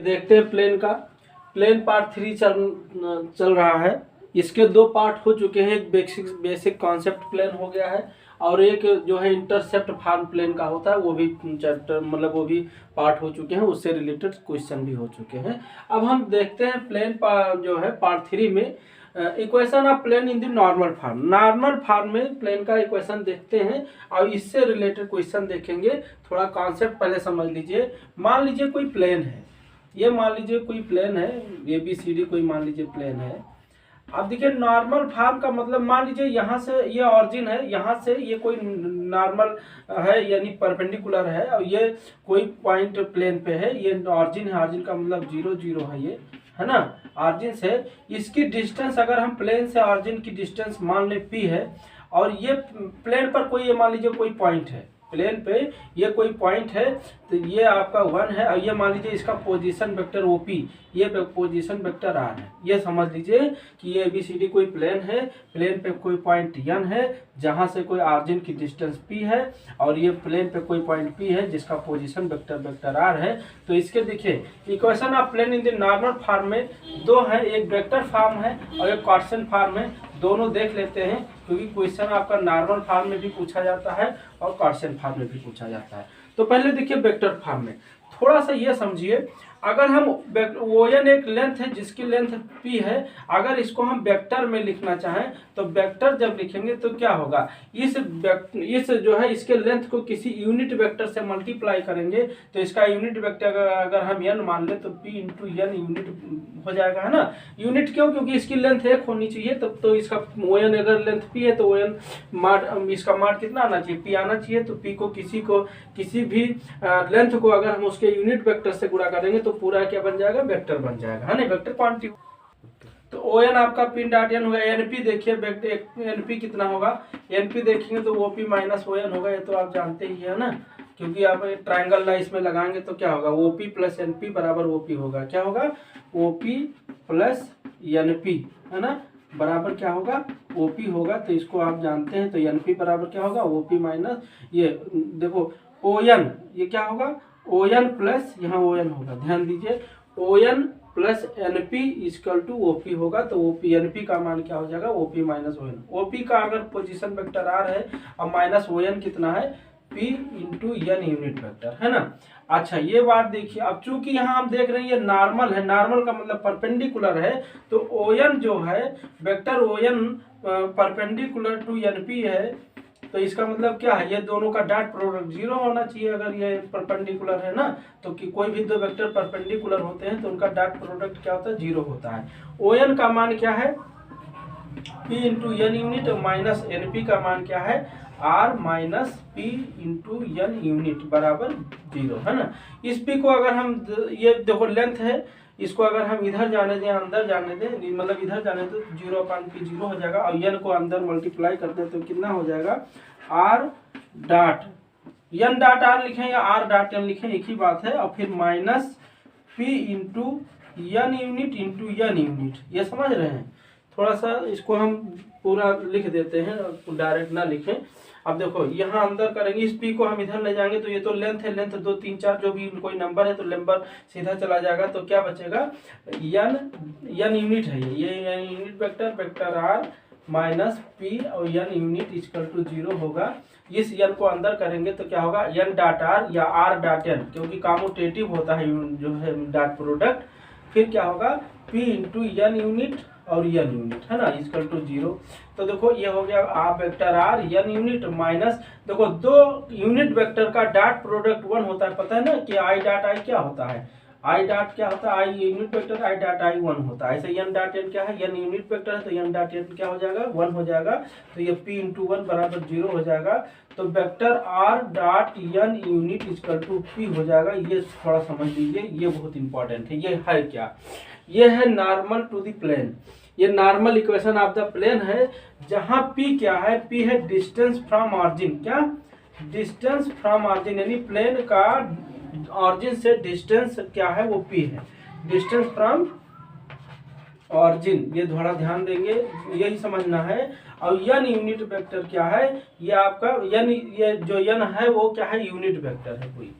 देखते हैं प्लेन का। प्लेन पार्ट 3 चल रहा है। इसके दो पार्ट हो चुके हैं, एक बेसिक कॉन्सेप्ट प्लेन हो गया है और एक जो है इंटरसेप्ट फॉर्म प्लेन का होता है वो भी चैप्टर मतलब वो भी पार्ट हो चुके हैं, उससे रिलेटेड क्वेश्चन भी हो चुके हैं। अब हम देखते हैं प्लेन जो है पार्ट 3 में equation of plane in the normal form. Normal form में प्लेन का इक्वेशन देखते हैं और इससे रिलेटेड क्वेश्चन देखेंगे। थोड़ा कॉन्सेप्ट पहले समझ लीजिए। मान लीजिए कोई प्लेन है, ये मान लीजिए कोई प्लेन है ABCD, कोई मान लीजिए प्लेन है। अब देखिए नॉर्मल फॉर्म का मतलब मान लीजिए यहाँ से ये ऑरिजिन है, यहाँ से ये कोई नॉर्मल है यानी परपेंडिकुलर है और ये कोई पॉइंट प्लेन पे है, ये ऑरिजिन है। ऑरिजिन का मतलब 0 0 है, ये है ना ऑरिजिन से। इसकी डिस्टेंस अगर हम प्लेन से ऑरिजिन की डिस्टेंस मान ले P है और ये प्लेन पर कोई ये मान लीजिए कोई पॉइंट है, प्लेन पे ये कोई पॉइंट है तो ये आपका 1 है और ये मान लीजिए इसका पोजीशन वेक्टर OP, ये पोजीशन वेक्टर R है। ये समझ लीजिए कि ये ABCD कोई प्लेन है, प्लेन पे कोई पॉइंट N है जहां से कोई ऑरिजिन की डिस्टेंस P है और ये प्लेन पे कोई पॉइंट P है जिसका पोजीशन वेक्टर R है। तो इसके देखिए equation of plane in the normal form में दो है, एक वेक्टर फॉर्म है और एक क्वेश्चन फॉर्म है। दोनों देख लेते हैं क्योंकि क्वेश्चन आपका नॉर्मल फॉर्म में भी पूछा जाता है और क्वेश्चन फॉर्म में भी पूछा जाता है। तो पहले देखिए वेक्टर फॉर्म में थोड़ा सा ये समझिए। अगर हम ON एक लेंथ है जिसकी लेंथ P है, अगर इसको हम वेक्टर में लिखना चाहें तो वेक्टर जब लिखेंगे तो क्या होगा, इस जो है इसके लेंथ को किसी यूनिट वेक्टर से मल्टीप्लाई करेंगे तो इसका यूनिट वेक्टर अगर हम N मान ले तो P इंटू N यूनिट हो जाएगा, है ना। यूनिट क्यों, क्योंकि इसकी लेंथ 1 होनी चाहिए तब तो इसका ON अगर लेंथ P है तो ON माड इसका माड कितना आना चाहिए, P आना चाहिए। तो P को किसी भी लेंथ को अगर हम उसके यूनिट वेक्टर से गुणा करेंगे तो पूरा क्या बन जाएगा, वेक्टर बन जाएगा, है ना, वेक्टर क्वांटिटी। तो ON आपका P डॉट N होगा। NP देखिए NP कितना होगा, NP देखेंगे तो OP माइनस ON होगा। ये तो आप जानते ही है ना, क्योंकि आप ट्रायंगल ला इसमें लगाएंगे तो क्या होगा, OP प्लस NP बराबर OP होगा। क्या होगा, OP प्लस NP, है ना, बराबर क्या होगा, OP होगा। तो इसको आप जानते हैं। तो NP बराबर क्या होगा, OP माइनस ये देखो ON, ये क्या होगा ON प्लस यहाँ ON होगा। ध्यान दीजिए ON plus NP equal to OP होगा। तो OP NP का मान क्या हो जाएगा, OP माइनस ON। OP का अगर पोजीशन वेक्टर R है और माइनस ON कितना है, P into N unit vector, है ना। अच्छा ये बात देखिए। अब चूंकि यहाँ हम देख रहे हैं ये नॉर्मल है, नॉर्मल का मतलब परपेंडिकुलर है, तो ON जो है vector ON perpendicular to NP है। तो इसका मतलब क्या है, ये दोनों का डॉट प्रोडक्ट 0 होना चाहिए अगर ये परपेंडिकुलर है ना। तो कि कोई भी दो वेक्टर परपेंडिकुलर होते हैं तो उनका डॉट प्रोडक्ट क्या होता है, 0 होता है। ON का मान क्या है, P into N unit minus NP का मान क्या है, R minus P into N unit बराबर 0, है ना। इस P को अगर हम ये देखो लेंथ है, इसको अगर हम इधर जाने दें अंदर जाने दें मतलब इधर जाने दें तो 0/P 0 हो जाएगा और N को अंदर मल्टीप्लाई करते हैं तो कितना हो जाएगा, R dot N dot R लिखें या R डॉट N लिखें एक ही बात है। और फिर minus P into N unit into N unit, ये समझ रहे हैं। थोड़ा सा इसको हम पूरा लिख देते हैं, डायरेक्ट ना लिखें। अब देखो यहाँ अंदर करेंगे, इस P को हम इधर ले जाएंगे तो ये तो लेंथ है, लेंथ 2 3 4 जो भी कोई नंबर है तो नंबर सीधा चला जाएगा। तो क्या बचेगा, N यूनिट है, ये N unit vector R minus P और N यूनिट इक्वल टू 0 होगा। इस N को अंदर करेंगे तो क्या होगा, N डॉट R या R डॉट N, क्योंकि कॉम्यूटेटिव होता है जो है डॉट प्रोडक्ट। फिर क्या होगा, P इंटू N यूनिट और N यूनिट, है ना, इक्वल टू 0। तो देखो ये हो गया आप vector R N unit minus, देखो दो यूनिट वेक्टर का डॉट प्रोडक्ट 1 होता है। पता है ना कि I डॉट I क्या होता है, I डॉट क्या होता है, I unit vector, I dot I 1 होता है। ऐसे N डॉट N क्या है, N यूनिट वेक्टर है तो N डॉट N क्या हो जाएगा, 1 हो जाएगा। तो ये P इंटू 1 बराबर 0 हो जाएगा। तो vector R dot N unit equal to P हो जाएगा। ये थोड़ा समझ लीजिए, ये बहुत इंपॉर्टेंट है। ये है क्या, ये है नॉर्मल टू द प्लेन। ये normal equation of the plane है जहां P क्या है, P है डिस्टेंस फ्रॉम ऑरिजिन। क्या, डिस्टेंस फ्रॉम ऑरिजिन, यानी प्लेन का ऑरिजिन से डिस्टेंस क्या है वो P है, डिस्टेंस फ्रॉम ऑरिजिन। ये थोड़ा ध्यान देंगे, यही समझना है। और N यूनिट वेक्टर क्या है, ये आपका N, ये जो N है वो क्या है, यूनिट वेक्टर है कोई,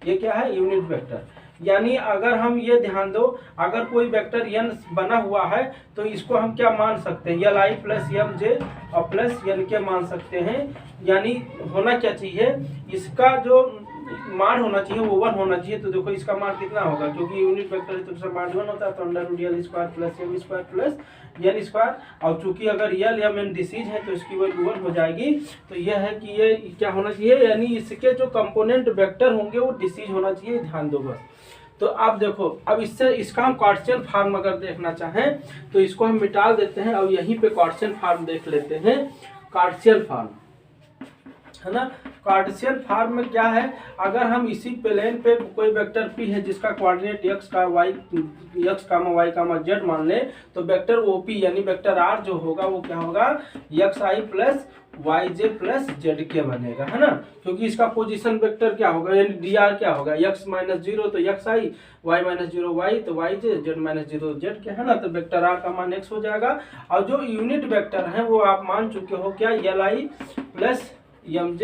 ये क्या है, यूनिट वेक्टर। यानी अगर हम ये ध्यान दो, अगर कोई वेक्टर n बना हुआ है तो इसको हम क्या मान सकते हैं, Li प्लस एम जे और प्लस एन के मान सकते हैं। यानी होना क्या चाहिए, इसका जो मान होना चाहिए वो 1 होना चाहिए। तो देखो इसका मान कितना होगा, क्योंकि यूनिट वेक्टर है तो उसका मान 1 होता है, तो under root L square plus M square plus N square. और चूंकि अगर एल एम एन डिसीज है तो इसकी वैल्यू 1 हो जाएगी। तो यह है कि ये क्या होना चाहिए, यानी इसके जो कंपोनेंट वेक्टर होंगे वो डिसीज होना चाहिए, ध्यान दो बस। तो आप देखो, अब इससे इसका हम कार्टेशियन फॉर्म अगर देखना चाहें तो इसको हम मिटा देते हैं और यहीं पे कार्टेशियन फॉर्म देख लेते हैं। कार्टेशियन फॉर्म है ना, कार्टेशियन फॉर्म में क्या है, अगर हम इसी प्लेन पे कोई वेक्टर p है जिसका कोऑर्डिनेट x का y z मान ले, तो वेक्टर OP यानी वेक्टर r जो होगा वो क्या होगा, xi plus yj plus zk बनेगा, है ना। क्योंकि इसका पोजीशन वेक्टर क्या होगा, यानी dr क्या होगा, x माइनस 0 तो xi, y माइनस 0 y तो yj, z माइनस 0 zk, है ना। तो वेक्टर r का मान x हो जाएगा। और जो यूनिट वेक्टर है वो आप मान चुके हो क्या, li प्लस mj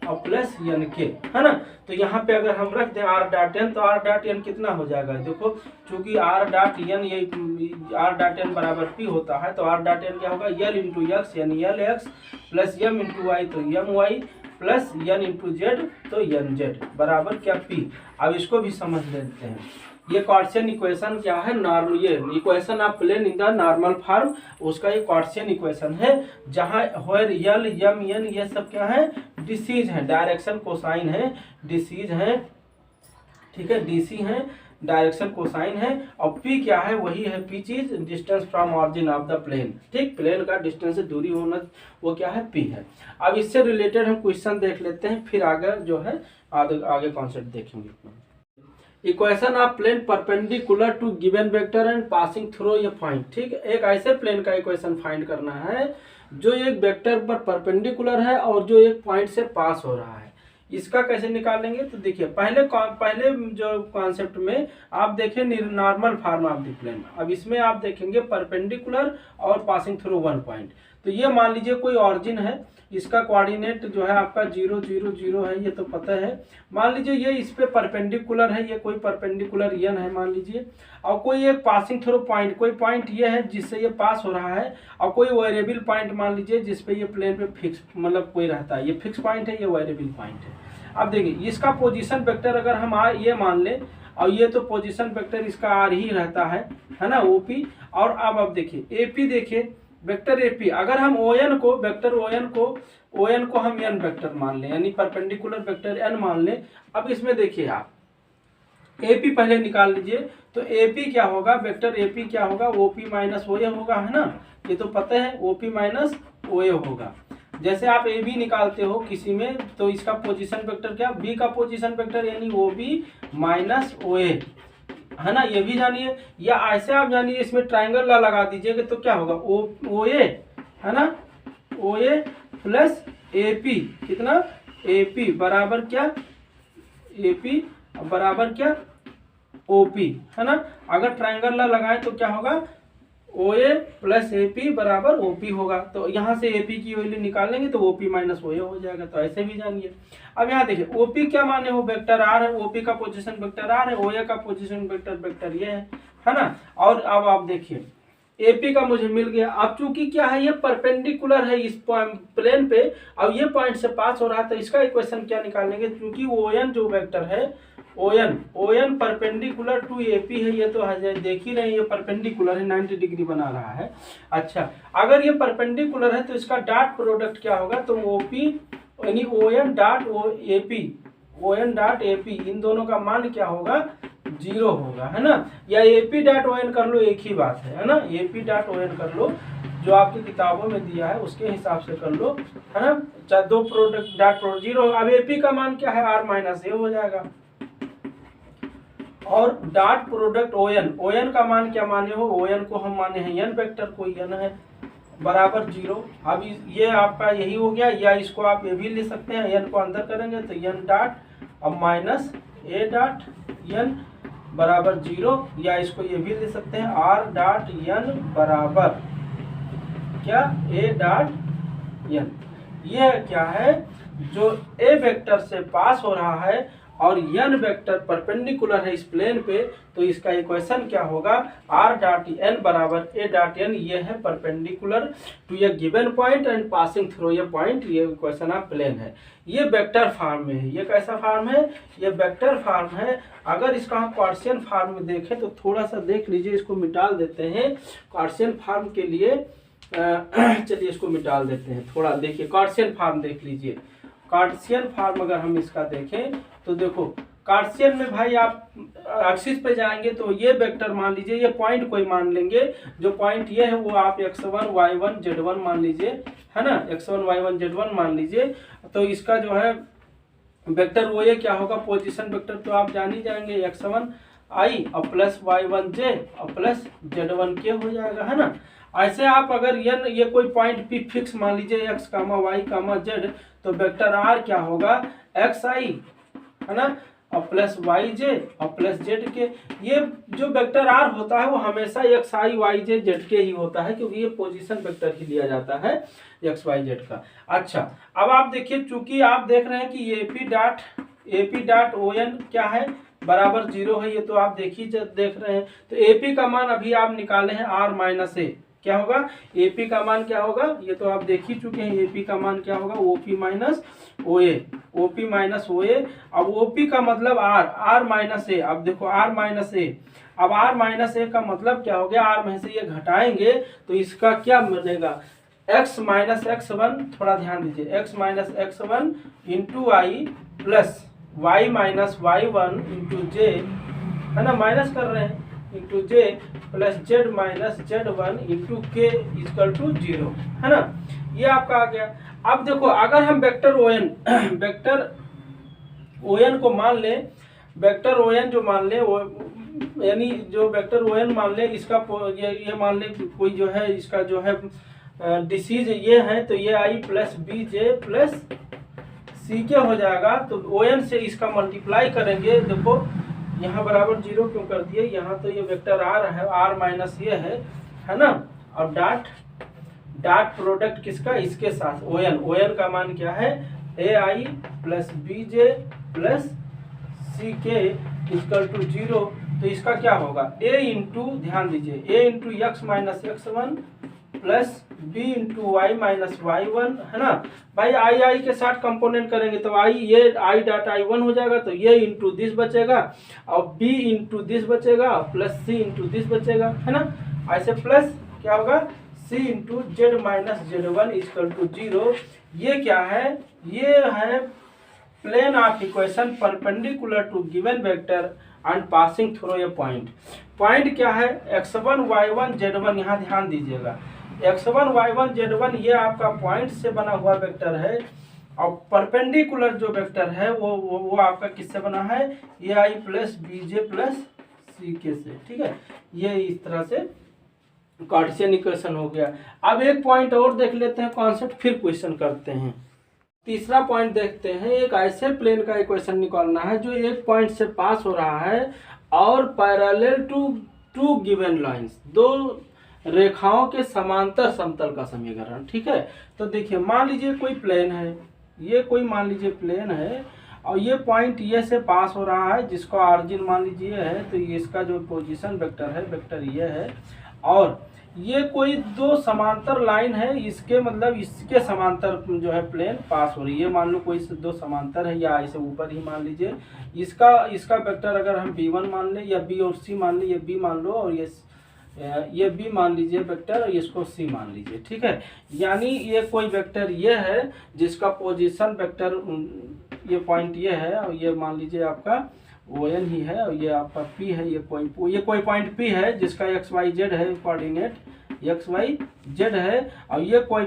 और प्लस एन के, है ना। तो यहाँ पे अगर हम रख दें r डॉट n, तो r डॉट n कितना हो जाएगा, देखो चूंकि r डॉट n ये r डॉट n बराबर p होता है, तो r डॉट n क्या होगा, l इंटू एक्स यानी l x plus m into y तो m y plus n into z तो n z बराबर क्या p। अब इसको भी समझ लेते हैं, ये कार्टेशियन इक्वेशन क्या है, नॉर्मल, ये equation of plane in the normal form, उसका ये कार्टेशियन इक्वेशन है, जहां वेयर एल एम एन ये सब क्या है, डिसीज है, डायरेक्शन कोसाइन है, डिसीज है, ठीक है, डीसी है, डायरेक्शन कोसाइन है। और पी क्या है, वही है पी चीज, distance from origin of the plane, ठीक, प्लेन का डिस्टेंस से दूरी होना वो क्या है, पी है। अब इससे रिलेटेड हम क्वेश्चन देख लेते हैं, फिर आगे जो है आगे कॉन्सेप्ट देखेंगे। Equation of plane perpendicular to given vector and passing through a point, ठीक, एक ऐसे प्लेन का इक्वेशन फाइंड करना है जो एक वेक्टर पर परपेंडिकुलर है और जो एक पॉइंट से पास हो रहा है। इसका कैसे निकालेंगे, तो देखिए पहले जो कॉन्सेप्ट में आप देखें normal form of the plane, अब इसमें आप देखेंगे परपेंडिकुलर और पासिंग थ्रू 1 पॉइंट। तो ये मान लीजिए कोई ऑरिजिन है, इसका कोऑर्डिनेट जो है आपका 0 0 0 है, ये तो पता है। मान लीजिए ये इस पे परपेंडिकुलर है, ये कोई परपेंडिकुलर n है मान लीजिए, और कोई एक पासिंग थ्रू पॉइंट, कोई पॉइंट ये है जिससे ये पास हो रहा है, और कोई वेरिएबल पॉइंट मान लीजिए जिसपे ये प्लेन पे फिक्स मतलब कोई रहता है, ये फिक्स पॉइंट है, ये वेरिएबल पॉइंट है। अब देखिए इसका पोजीशन वेक्टर अगर हम ये मान ले, और ये तो पोजीशन वेक्टर इसका आर ही रहता है ना, ओपी। और अब देखिए एपी, देखिए वेक्टर एपी, अगर हम ओएन को वेक्टर ओएन को हम एन वेक्टर मान लें, यानी परपेंडिकुलर वेक्टर एन मान लें। अब इसमें देखिए आप एपी पहले निकाल लीजिए, तो एपी क्या होगा, वेक्टर एपी क्या होगा, ओपी माइनस ओए होगा, है ना, ये तो पता है, ओपी माइनस ओए होगा। जैसे आप ए बी निकालते हो किसी में, तो इसका पोजीशन वेक्टर क्या, बी का पोजीशन वेक्टर यानी ओ बी माइनस ओए, है ना, ये भी जानिए। या ऐसे आप जानिए, इसमें ट्राइंगल लगा दीजिएगा तो क्या होगा, ओ ए, है ना, ओ ए प्लस ए पी, कितना, ए पी बराबर क्या, ए पी बराबर क्या, ओ पी, है ना। अगर ट्राइंगल लगाए तो क्या होगा, ओ ए प्लस ए पी बराबर ओ पी होगा। तो यहाँ से ए पी की वैल्यू निकालेंगे तो ओ पी माइनस ओ ए हो जाएगा। तो ऐसे भी जानिए। अब यहाँ देखिए ओ पी क्या माने हो, वेक्टर आर है, ओ पी का पोजीशन वेक्टर आर है, ओ ए का पोजीशन वेक्टर ये है ना। और अब आप देखिए एपी का मुझे मिल गया। अब चूंकि क्या है, ये परपेंडिकुलर है इस प्लेन पे, अब ये पॉइंट से पास हो रहा है, तो इसका इक्वेशन क्या निकालेंगे, क्योंकि ओ एन जो वेक्टर है, O N perpendicular to AP है, ये तो देख ही रहे हैं, ये परपेंडिकुलर है, 90 डिग्री बना रहा है। अच्छा, अगर ये परपेंडिकुलर है तो इसका डॉट प्रोडक्ट क्या होगा, तो ओपी यानी ओ एन डॉट एपी इन दोनों का मान क्या होगा, 0 होगा, है ना। या एपी डॉट ओ एन कर लो, एक ही बात है ना, एपी डॉट ओ एन कर लो, जो आपकी किताबों में दिया है उसके हिसाब से कर लो, है ना। चाहे दो प्रोडक्ट डॉट प्रोडक्ट 0। अब एपी का मान क्या है, आर माइनस ए हो जाएगा। और डॉट प्रोडक्ट ओ एन का मान क्या माने हो, ओ एन को हम माने हैं एन वेक्टर, कोई एन है, बराबर 0। अब ये आपका यही हो गया। या इसको आप ये भी ले सकते हैं, एन को अंदर करेंगे तो एन डॉट अब माइनस ए डॉट एन बराबर 0। या इसको ये भी ले सकते हैं, आर डॉट एन बराबर क्या, ए डॉट एन। ये क्या है, जो ए वेक्टर से पास हो रहा है और n वेक्टर परपेंडिकुलर है इस प्लेन पे, तो इसका इक्वेशन क्या होगा, r डॉट n बराबर a डॉट n, ये है perpendicular to a given point and passing through a point, ये इक्वेशन ऑफ प्लेन है। ये वेक्टर फॉर्म में है। ये कैसा फॉर्म है, ये वेक्टर फॉर्म है। अगर इसका हम कार्टेशियन फॉर्म में देखें तो थोड़ा सा देख लीजिए, इसको मिटाल देते हैं कार्टेशियन फॉर्म के लिए। चलिए इसको मिटाल देते हैं थोड़ा, देखिए कार्टेशियन फॉर्म देख लीजिए। कार्टेशियन फॉर्म अगर हम इसका देखें तो देखो कार्टेशियन में भाई आप एक्सिस पे जाएंगे तो ये वेक्टर मान लीजिए, ये पॉइंट कोई मान लेंगे, जो पॉइंट ये है वो आप x1 y1 z1 मान लीजिए, है ना, x1 y1 z1 मान लीजिए। तो इसका जो है वेक्टर वो ये क्या होगा, पोजीशन वेक्टर तो आप जान ही जाएंगे, x1 i और प्लस y1 j और प्लस z1 k हो जाएगा, है ना। ऐसे आप अगर ये कोई पॉइंट p फिक्स मान लीजिए x कामा y कामा z, तो वेक्टर r क्या होगा, xi, है ना, और प्लस वाई जे और प्लस जेड के। ये जो वेक्टर आर होता है वो हमेशा एक्स आई वाई जे जेड के ही होता है, क्योंकि ये पोजीशन वेक्टर ही लिया जाता है एक्स वाई जेड का। अच्छा, अब आप देखिए, चूंकि आप देख रहे हैं कि एपी डॉट ओ एन क्या है, बराबर 0 है, ये तो आप देख रहे हैं। तो एपी का मान अभी आप निकाले हैं आर माइनस ए, क्या होगा, एपी का मान क्या होगा, ये तो आप देख ही चुके हैं। एपी का मान क्या होगा, ओपी माइनस ओए, ओपी माइनस ओए। अब ओपी का मतलब आर माइनस ए। अब देखो आर माइनस ए, अब आर माइनस ए का मतलब क्या हो गया, आर में से ये घटाएंगे तो इसका क्या बनेगा, x माइनस एक्स वन, थोड़ा ध्यान दीजिए, x minus x one into i plus y minus y one into j, है ना, माइनस कर रहे हैं, into j plus z minus z one into k equal to 0, है ना। ये आपका आ गया। अब देखो अगर हम वेक्टर ओ एन को मान लें, वेक्टर ओ एन जो मान लें, यानी जो वेक्टर ओ एन मान लें, इसका ये मान लें कोई जो है, इसका जो है डिसीज ये है, तो ये आई प्लस बी जे प्लस सी के हो जाएगा। तो ओ एन से इसका मल्टीप्लाई करेंगे, देखो यहाँ बराबर 0 क्यों कर दिए, यहाँ तो ये वेक्टर आर है, आर माइनस ये है ना, और डॉट प्रोडक्ट किसका, इसके साथ ओ एन का मान क्या है, ए आई प्लस बी जे प्लस सी के इक्वल टू 0। तो इसका क्या होगा, ए इंटू, ध्यान दीजिए, a into x minus x one plus b into y minus y one, है ना। भाई आई के साथ कंपोनेंट करेंगे तो आई, ये आई डॉट आई वन हो जाएगा, तो ये इंटू दिस बचेगा, और बी इंटू दिस बचेगा, प्लस सी इंटू दिस बचेगा, है ना। ऐसे प्लस क्या होगा, c into z minus z one equal to 0। ये क्या है, ये है plane of equation perpendicular to given vector and passing through a point. Point क्या है, x1 y1 z1, यहाँ ध्यान दीजिएगा, x1 y1 z1 ये आपका पॉइंट से बना हुआ वेक्टर है, और परपेंडिकुलर जो वेक्टर है वो आपका किससे बना है, ए आई प्लस बी जे प्लस सी के से, ठीक है। ये इस तरह से कार्टेशियन इक्वेशन हो गया। अब एक पॉइंट और देख लेते हैं कॉन्सेप्ट, फिर क्वेश्चन करते हैं। तीसरा पॉइंट देखते हैं, एक ऐसे प्लेन का इक्वेशन निकालना है जो एक पॉइंट से पास हो रहा है और पैरेलल टू गिवन लाइंस, दो रेखाओं के समांतर समतल का समीकरण, ठीक है। तो देखिए मान लीजिए कोई प्लेन है, ये कोई मान लीजिए प्लेन है, और ये पॉइंट ये से पास हो रहा है, जिसको ऑरिजिन मान लीजिए है, तो इसका जो पोजीशन वेक्टर है, वेक्टर ये है, और ये कोई दो समांतर लाइन है, इसके मतलब इसके समांतर जो है प्लेन पास हो रही है। मान लो कोई दो समांतर है, या ऐसे ऊपर ही मान लीजिए, इसका वेक्टर अगर हम b1 मान ले, या b और c मान ले, ये b मान लो, और ये b मान लीजिए वेक्टर, और इसको c मान लीजिए, ठीक है। यानी ये कोई वेक्टर ये है जिसका पोजीशन वेक्टर ये पॉइंट ये है, और ये मान लीजिए आपका ओ एन ही है, और ये आपका P है, ये कोई पॉइंट P है जिसका एक्स वाई जेड है, कोऑर्डिनेट एक्स वाई जेड है, और ये कोई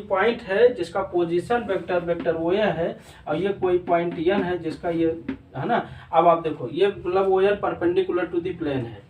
पॉइंट है जिसका पोजीशन वेक्टर ओ है, और ये कोई पॉइंट n है जिसका ये, है ना। अब आप देखो ये मतलब O N perpendicular to the plane है।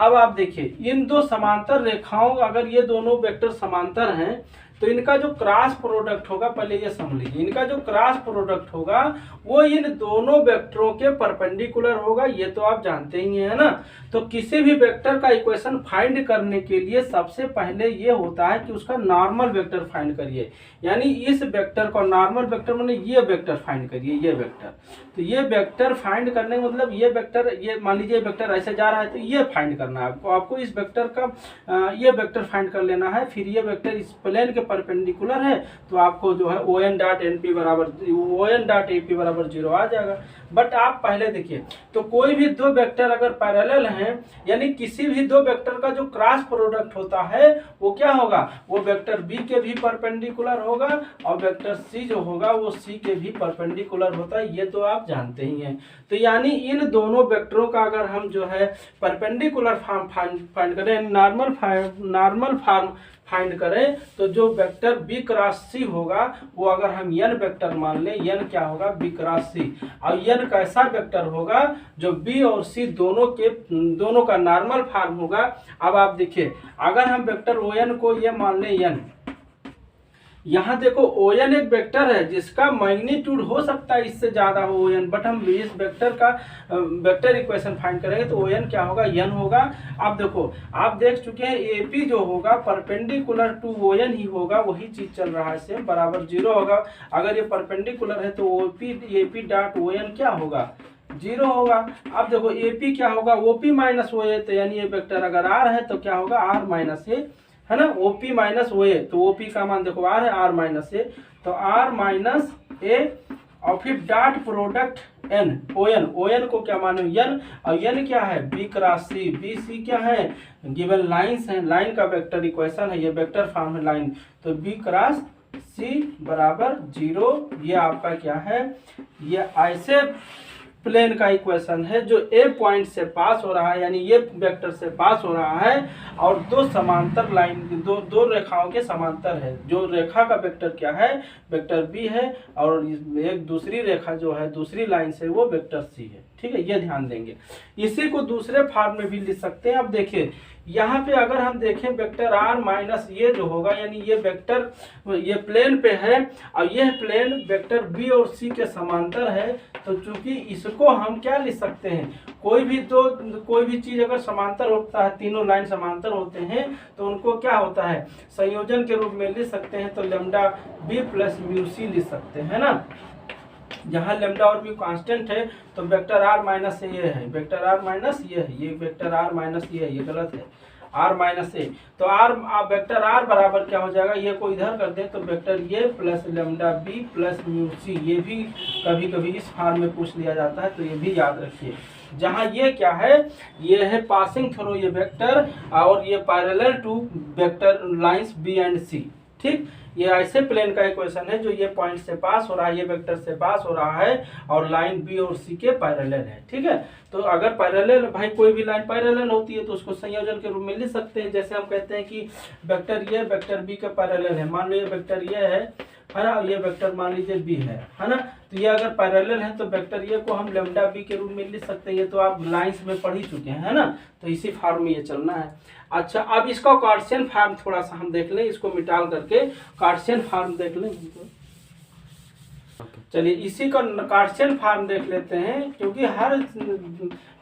अब आप देखिए इन दो समांतर रेखाओं, अगर ये दोनों वेक्टर समांतर हैं तो इनका जो क्रॉस प्रोडक्ट होगा, पहले ये समझ लीजिए, इनका जो क्रॉस प्रोडक्ट होगा वो इन दोनों वेक्टरों के परपेंडिकुलर होगा, ये तो आप जानते ही हैं, है ना। तो किसी भी वेक्टर का इक्वेशन फाइंड करने के लिए सबसे पहले ये होता है कि उसका नॉर्मल वेक्टर फाइंड करिए, यानी इस वेक्टर को नॉर्मल वेक्टर माने ये वेक्टर फाइंड करिए, ये वेक्टर। तो ये वेक्टर फाइंड करने का मतलब ये वेक्टर, ये मान लीजिए वेक्टर ऐसे जा रहा है तो ये फाइंड करना है आपको इस वेक्टर का ये वेक्टर फाइंड कर लेना है। फिर ये वेक्टर इस प्लेन के परपेंडिकुलर है तो आपको जो है ON.NP बराबर ON.AP बराबर 0 आ जाएगा। बट आप पहले देखिए, तो कोई भी दो वेक्टर अगर पैरेलल हैं, यानी किसी भी दो वेक्टर का जो क्रॉस प्रोडक्ट होता है वो क्या होगा, वो वेक्टर बी के भी परपेंडिकुलर होगा और वेक्टर सी जो होगा वो सी के भी परपेंडिकुलर होता है, ये तो आप जानते ही हैं। तो यानी इन दोनों वेक्टरों का अगर हम जो है परपेंडिकुलर फॉर्म फाइंड करें, नॉर्मल फॉर्म फाइंड करें, तो जो वेक्टर बी क्रॉस सी होगा वो अगर हम n वेक्टर मान लें, n क्या होगा बी क्रॉस सी, और n कैसा वेक्टर होगा जो b और c दोनों का नॉर्मल फॉर्म होगा। अब आप देखिए, अगर हम वेक्टर ON को ये मान लें n, यहाँ देखो ON एक वेक्टर है जिसका मैग्नीट्यूड हो सकता है इससे ज्यादा हो ON, बट हम इस वेक्टर का वेक्टर इक्वेशन फाइंड करेंगे तो ON क्या होगा, n होगा। अब देखो, आप देख चुके हैं AP जो होगा परपेंडिकुलर टू ON ही होगा, वही चीज चल रहा है सेम, बराबर 0 होगा। अगर ये परपेंडिकुलर है तो AP डॉट ON क्या होगा, 0 होगा। अब देखो AP क्या होगा, OP माइनस OA, तो यानी ये वेक्टर अगर R है तो क्या होगा R माइनस A, है ना, OP माइनस OA, तो OP का मान देखो R है, R माइनस A, तो R माइनस A, और फिर डॉट प्रोडक्ट N ON को क्या माने N, और N क्या है B cross C, B C क्या है गिवन लाइंस है, लाइन का वेक्टर इक्वेशन है, ये वेक्टर फॉर्म है लाइन, तो B क्रॉस C बराबर 0, ये आपका क्या है, ये ऐसे प्लेन का इक्वेशन है जो ए पॉइंट से पास हो रहा है, यानी ये वेक्टर से पास हो रहा है और दो समांतर लाइन, दो रेखाओं के समांतर है। जो रेखा का वेक्टर क्या है, वेक्टर बी है, और एक दूसरी रेखा जो है दूसरी लाइन से वो वेक्टर सी है। ठीक है, ये ध्यान देंगे। इसी को दूसरे फॉर्म में भी लिख सकते हैं। अब देखिए यहाँ पे अगर हम देखें वेक्टर R माइनस ये जो होगा, यानी ये वेक्टर ये प्लेन पे है और यह प्लेन वेक्टर B और C के समांतर है, तो चूंकि इसको हम क्या लिख सकते हैं, कोई भी चीज अगर समांतर होता है, तीनों लाइन समांतर होते हैं तो उनको क्या होता है संयोजन के रूप में लिख सकते हैं, तो lambda B plus mu C लिख सकते हैं ना। जहाँ लैम्डा और म्यू कांस्टेंट है तो वेक्टर R माइनस ये है, वेक्टर R माइनस ये है, ये वेक्टर R माइनस ये है, ये गलत है, R माइनस ए, तो वेक्टर R बराबर क्या हो जाएगा, ये को इधर कर दें तो वेक्टर ये plus lambda B plus mu C, ये भी कभी कभी इस फॉर्म में पूछ लिया जाता है, तो ये भी याद रखिए। जहाँ ये क्या है, ये है पासिंग थ्रू ये वेक्टर, और ये parallel to vector lines B and C। ठीक, ये ऐसे प्लेन का इक्वेशन है जो ये पॉइंट से पास हो रहा है, ये वेक्टर से पास हो रहा है और लाइन बी और सी के पैरेलल है। ठीक है, तो अगर पैरेलल भाई कोई भी लाइन पैरेलल होती है तो उसको संयोजन के रूप में लिख सकते हैं। जैसे हम कहते हैं कि वेक्टर ये वेक्टर बी के पैरेलल है, मान लो ये वेक्टर ये है ना, ये वेक्टर मान लीजिए बी है ना, तो ये अगर पैरेलल है तो वेक्टर ये को हम लैम्डा बी के रूप में लिख सकते हैं। ये तो आप लाइंस में पढ़ ही चुके हैं, है ना, तो इसी फॉर्म में ये चलना है। अच्छा, अब इसका कार्टेशियन फॉर्म थोड़ा सा हम देख लें, इसको मिटाल करके कार्टेशियन फॉर्म देख लें। चलिए इसी का कार्टेशियन फॉर्म देख लेते हैं, क्योंकि हर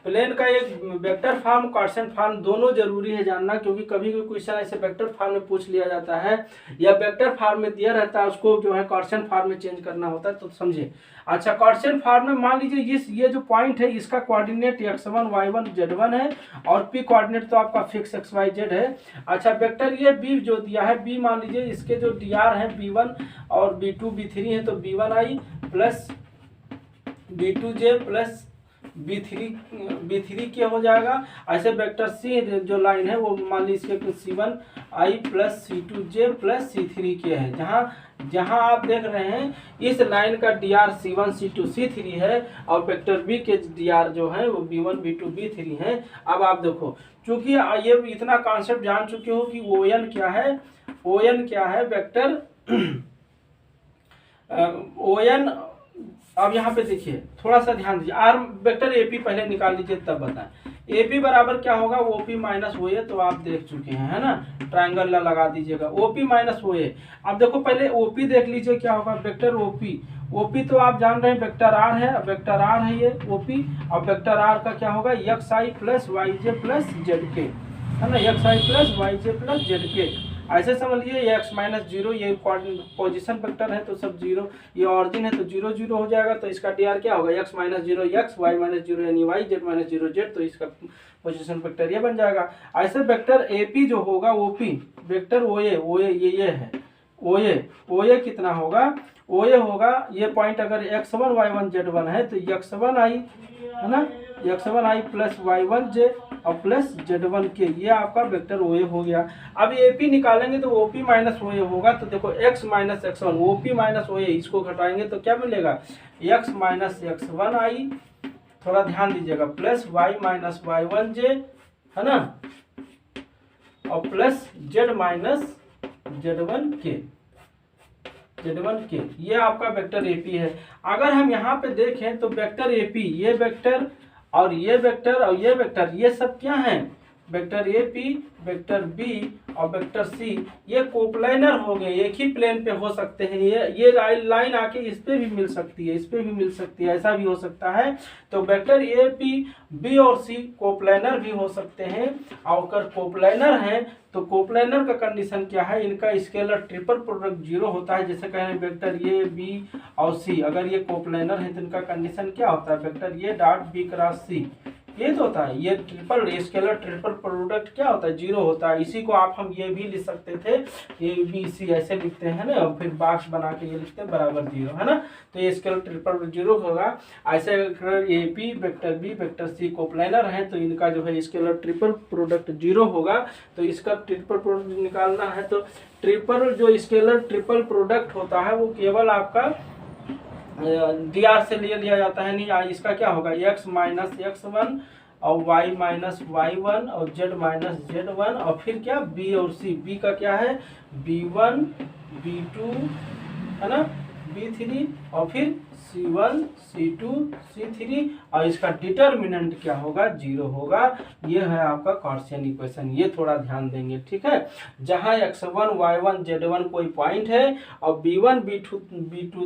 प्लेन का एक वेक्टर फॉर्म कार्टेशियन फॉर्म दोनों जरूरी है जानना, क्योंकि कभी कोई क्वेश्चन ऐसे वेक्टर फॉर्म में पूछ लिया जाता है या वेक्टर फॉर्म में दिया रहता है, उसको जो है कार्टेशियन फॉर्म में चेंज करना होता है, तो समझिए। अच्छा, कार्टेशियन फॉर्म में मान लीजिए ये जो पॉइंट है इसका कोऑर्डिनेट x1 y1 z1 है और p कोऑर्डिनेट तो आपका फिक्स xyz है। अच्छा, वेक्टर ये b जो दिया है, b मान लीजिए इसके जो dr है b1 और b2 b3 है, तो b1i plus b2j plus b3 क्या हो जाएगा। ऐसे वेक्टर सी जो लाइन है वो मान लीजिए c1i plus c2j plus c3 के है, जहां आप देख रहे हैं इस लाइन का dr c1 c2 c3 है और वेक्टर बी के dr जो है वो b1 b2 b3 है। अब आप देखो, चूंकि ये इतना कॉन्सेप्ट जान चुके हो कि ON क्या है वेक्टर ON। अब यहाँ पे देखिए, थोड़ा सा ध्यान दीजिए, आर वेक्टर AP पहले निकाल लीजिए तब बताएं। ए पी बराबर क्या होगा, ओ पी माइनस ओ ए, तो आप देख चुके हैं, है ना, ट्रायंगल लगा दीजिएगा, ओ पी माइनस ओ ए। अब देखो पहले ओ पी देख लीजिए क्या होगा, वेक्टर ओ पी तो आप जान रहे हैं वेक्टर आर है, वेक्टर आर है ये ओ पी। अब वेक्टर आर का क्या होगा, एक्स आई प्लस वाई जे प्लस जेड के, है ना, एक्स आई प्लस वाई जे प्लस जेड के। ऐसे समझ लीजिए एक्स माइनस जीरो, ये पोजिशन वेक्टर है तो सब जीरो, ये ऑरिजिन है तो जीरो जीरो हो जाएगा, तो इसका डी आर क्या होगा, x minus zero x, y minus zero यानी y, z minus zero z, तो इसका पोजिशन वेक्टर ये बन जाएगा। ऐसे वेक्टर ए पी जो होगा ओ पी, वेक्टर ओ ए ये है ओ ए कितना होगा, ओ ए होगा ये पॉइंट अगर x1 y1 z1 है तो x1 आई, है ना, x1 i plus y1 j और प्लस z1 के, ये आपका वेक्टर ओ ए हो गया। अब ए पी निकालेंगे तो ओ पी माइनस ओ ए होगा, तो देखो x minus x1 O P minus O A, इसको घटाएंगे तो क्या मिलेगा, x माइनस x1 आई, थोड़ा ध्यान दीजिएगा, plus y minus y1 j, है ना, और प्लस z माइनस z1 के, ये आपका वेक्टर एपी है। अगर हम यहाँ पे देखें तो वेक्टर एपी, ये वेक्टर और ये वेक्टर और ये वेक्टर, ये सब क्या हैं, वेक्टर एपी, वेक्टर बी और वेक्टर सी, ये कोप्लानर हो गए, एक ही प्लेन पे हो सकते हैं। ये लाइन आके इस पे भी मिल सकती है, इस पे भी मिल सकती है, ऐसा भी हो सकता है। तो वेक्टर ए पी बी और सी कोप्लानर भी हो सकते हैं, और अगर कोप्लानर है तो कोप्लानर का कंडीशन क्या है, इनका स्केलर ट्रिपल प्रोडक्ट जीरो होता है। जैसे कहें वेक्टर ए बी और सी, अगर ये कोप्लानर है तो इनका कंडीशन क्या होता है, vector a dot b cross c, ये तो होता है, ये ट्रिपल स्केलर ट्रिपल प्रोडक्ट क्या होता है, जीरो होता है। इसी को आप हम ये भी लिख सकते थे, ए बी सी ऐसे लिखते हैं ना, और फिर बॉक्स बना के ये लिखते हैं बराबर जीरो, है ना, तो ये स्केलर ट्रिपल जीरो होगा। ऐसे अगर A P vector B vector C coplanar है तो इनका जो है स्केलर ट्रिपल प्रोडक्ट जीरो होगा। तो इसका ट्रिपल प्रोडक्ट निकालना है तो ट्रिपल जो स्केलर ट्रिपल प्रोडक्ट होता है वो केवल आपका डी आर से लिया जाता है, नहीं इसका क्या होगा, x माइनस x1 और y माइनस y1 और z माइनस z1, और फिर क्या b और c, b का क्या है b1 b2, है ना, b3 और फिर c1 c2 c3, और इसका डिटर्मिनेंट क्या होगा, जीरो होगा। ये है आपका गॉसियन इक्वेशन, ये थोड़ा ध्यान देंगे, ठीक है। जहां x1 y1 z1 कोई पॉइंट है और b1 b2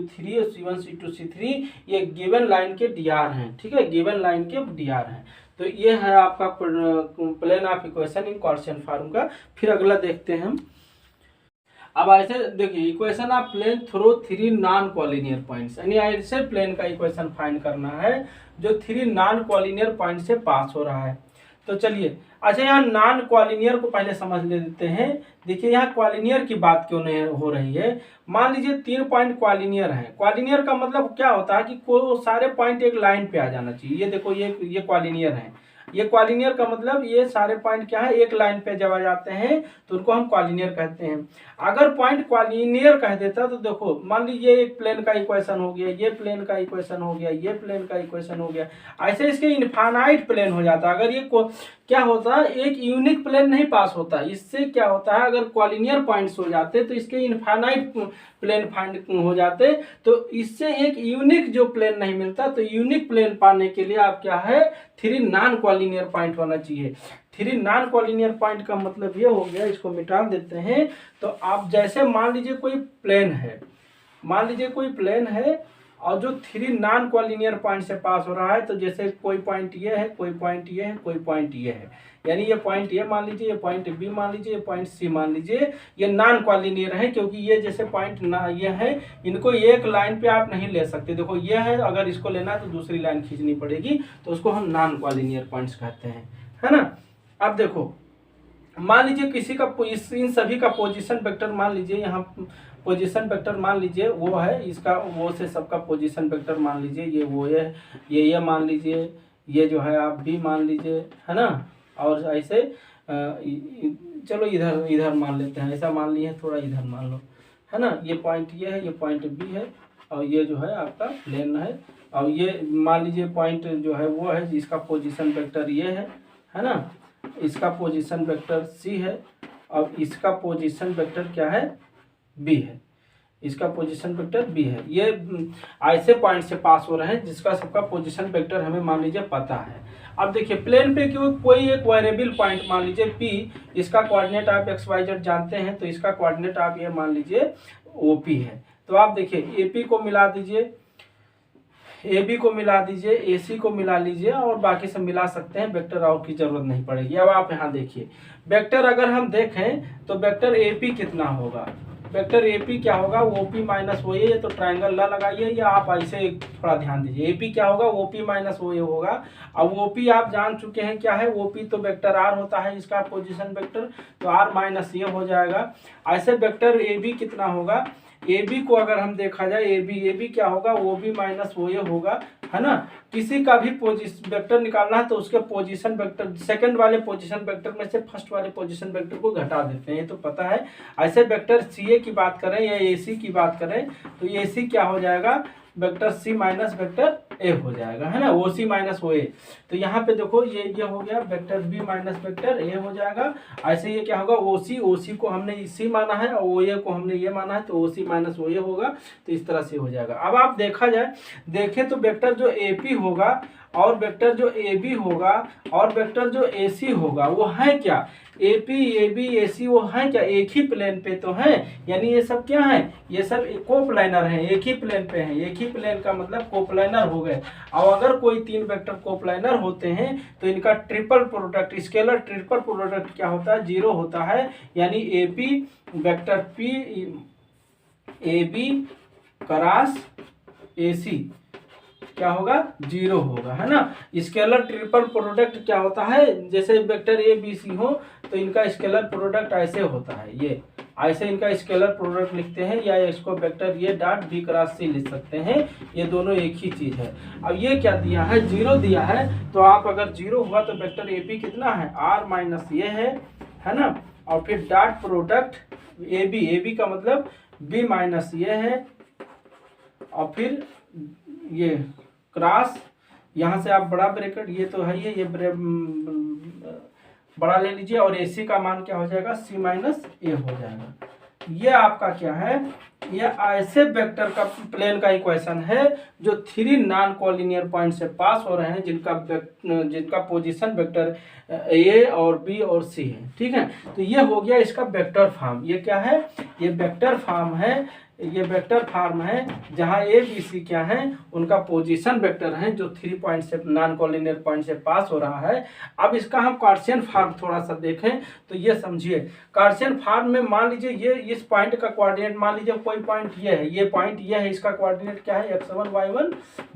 3 और c1 c2 c3 ये गिवन लाइन के dr हैं, ठीक है, गिवन लाइन के dr हैं। तो ये है आपका plane of equation in Gaussian form का। फिर अगला देखते हैं हम। अब ऐसे देखिए equation of plane through three non collinear points, यानी ऐसे प्लेन का इक्वेशन फाइंड करना है जो थ्री नॉन कॉलिनियर पॉइंट से पास हो रहा है। तो चलिए अच्छा यहाँ नॉन कॉलिनियर को पहले समझ लेते हैं। देखिए यहाँ कॉलिनियर की बात क्यों नहीं हो रही है। मान लीजिए 3 पॉइंट कॉलिनियर है। कॉलिनियर का मतलब क्या होता है कि को सारे पॉइंट एक लाइन पे आ जाना चाहिए। ये देखो ये कॉलिनियर है। ये कॉलिनियर का मतलब ये सारे पॉइंट क्या है, एक लाइन पे जब आ जाते हैं तो उनको हम कॉलिनियर कहते हैं। अगर पॉइंट कॉलिनियर कह देता तो देखो मान लीजिए एक प्लेन का इक्वेशन हो गया, ये प्लेन का इक्वेशन हो गया, ये प्लेन का इक्वेशन हो गया, ऐसे इसके इनफाइनाइट प्लेन हो जाता। अगर ये क्या होता है, एक यूनिक प्लेन नहीं पास होता। इससे क्या होता है, अगर कॉलिनियर पॉइंट्स हो जाते तो इसके इनफाइनाइट प्लेन फाइंड हो जाते, तो इससे एक यूनिक जो प्लेन नहीं मिलता। तो यूनिक प्लेन पाने के लिए आप क्या है, 3 नॉन कॉलिनियर पॉइंट होना चाहिए। 3 नॉन कॉलिनियर पॉइंट का मतलब ये हो गया, इसको मिटा देते हैं। तो आप जैसे मान लीजिए कोई प्लेन है, मान लीजिए कोई प्लेन है और जो 3 नॉन कॉलिनियर पॉइंट से पास हो रहा है, तो जैसे कोई पॉइंट ये है, कोई पॉइंट ये है, कोई पॉइंट ये है, यानी ये पॉइंट ये मान लीजिए, ये पॉइंट बी मान लीजिए, ये पॉइंट सी मान लीजिए, ये नॉन कॉलिनियर है क्योंकि ये जैसे पॉइंट ना ये है, इनको एक लाइन पे आप नहीं ले सकते। देखो ये है, अगर इसको लेना है तो दूसरी लाइन खींचनी पड़ेगी, तो उसको हम नॉन कॉलिनियर पॉइंट्स कहते हैं, है ना। अब देखो मान लीजिए किसी का इन सभी का पोजीशन वेक्टर मान लीजिए, यहाँ पोजीशन वेक्टर मान लीजिए वो है, इसका वो से सबका पोजीशन वेक्टर मान लीजिए, ये वो है, ये मान लीजिए, ये जो है आप भी मान लीजिए, है ना। और ऐसे चलो इधर मान लेते हैं, ऐसा मान लिए, थोड़ा इधर मान लो, है ना। ये पॉइंट ये है, ये पॉइंट बी है, और ये जो है आपका प्लेन है, और ये मान लीजिए पॉइंट जो है वो है, जिसका पोजीशन वेक्टर ये है ना, इसका पोजीशन वेक्टर सी है, और इसका पोजीशन वेक्टर क्या है, बी है। इसका पोजीशन वेक्टर बी है। ये ऐसे पॉइंट से पास हो रहे हैं जिसका सबका पोजीशन वेक्टर हमें मान लीजिए पता है। अब देखिए प्लेन पे कोई एक वेरिएबल पॉइंट मान लीजिए पी, इसका कोऑर्डिनेट आप एक्स वाई जेड जानते हैं, तो इसका कोऑर्डिनेट आप ये मान लीजिए ओपी है। तो आप देखिए एपी को मिला दीजिए, AB को मिला दीजिए, AC को मिला लीजिए और बाकी सब मिला सकते हैं, वेक्टर आउट की जरूरत नहीं पड़ेगी। अब आप यहाँ देखिए वेक्टर अगर हम देखें तो वेक्टर AP कितना होगा, वेक्टर AP क्या होगा, OP माइनस OA। ये तो ट्रायंगल ना लगाइए, या आप ऐसे थोड़ा ध्यान दीजिए। AP क्या होगा, OP माइनस OA होगा। अब OP आप जान चुके हैं क्या है, OP तो वेक्टर R होता है, इसका पोजीशन वेक्टर, तो R माइनस ये हो जाएगा। ऐसे वेक्टर AB कितना होगा, AB को अगर हम देखा जाए, AB क्या होगा, OB माइनस OA होगा, है ना। किसी का भी पोजीशन वेक्टर निकालना है तो उसके पोजीशन वेक्टर, सेकंड वाले पोजीशन वेक्टर में से फर्स्ट वाले पोजीशन वेक्टर को घटा देते हैं, ये तो पता है। ऐसे वेक्टर CA की बात करें या AC की बात करें तो AC क्या हो जाएगा, vector C minus vector A हो जाएगा, है ना, OC माइनस OA। तो यहाँ पे देखो ये हो गया vector B minus vector A हो जाएगा। ऐसे ये क्या होगा, OC को हमने C माना है और OA को हमने ये माना है, तो OC माइनस OA होगा। तो इस तरह से हो जाएगा। अब आप देखा जाए, देखें तो वेक्टर जो AP होगा और वेक्टर जो AB होगा और वेक्टर जो AC होगा वो है क्या, AP AB AC वो है क्या, एक ही प्लेन पे तो है, यानी ये सब क्या है, ये सब कोप्लानर है, एक ही प्लेन पे है। एक ही प्लेन का मतलब कोप्लानर हो गए। और अगर कोई तीन वेक्टर कोप्लानर होते हैं तो इनका triple product, scalar triple product क्या होता है, 0 होता है। यानी AP vector P AB cross AC क्या होगा, 0 होगा, है ना। स्केलर ट्रिपल प्रोडक्ट क्या होता है, जैसे वेक्टर ABC हो तो इनका स्केलर प्रोडक्ट ऐसे होता है, ये ऐसे इनका स्केलर प्रोडक्ट लिखते हैं, या इसको वेक्टर ये डॉट B क्रॉस C लिख सकते हैं। ये दोनों एक ही चीज है। अब ये क्या दिया है, 0 दिया है, तो आप अगर 0 हुआ तो वेक्टर AP कितना है, R माइनस ये है ना। और फिर डॉट प्रोडक्ट AB का मतलब B माइनस ये है, और फिर ये क्रॉस, यहाँ से आप बड़ा ब्रैकेट, ये तो है ये बड़ा ले लीजिए, और AC का मान क्या हो जाएगा, C माइनस A हो जाएगा। ये आपका क्या है, ये ऐसे वेक्टर का प्लेन का इक्वेशन है जो 3 नॉन कोलिनियर पॉइंट से पास हो रहे हैं, जिनका पोजीशन वेक्टर A और B और C है, ठीक है। तो ये हो गया इसका वेक्टर फॉर्म। ये क्या है, ये वेक्टर फॉर्म है, ये वेक्टर फॉर्म है जहां A B C क्या है, उनका पोजीशन वेक्टर है जो 3 पॉइंट से नॉन कोलिनियर पॉइंट से पास हो रहा है। अब इसका हम कार्टेशियन फॉर्म थोड़ा सा देखें तो ये समझिए। कार्टेशियन फॉर्म में मान लीजिए ये इस पॉइंट का कोऑर्डिनेट, मान लीजिए कोई पॉइंट ये है, ये पॉइंट ये है, इसका कोऑर्डिनेट क्या है, x1 y1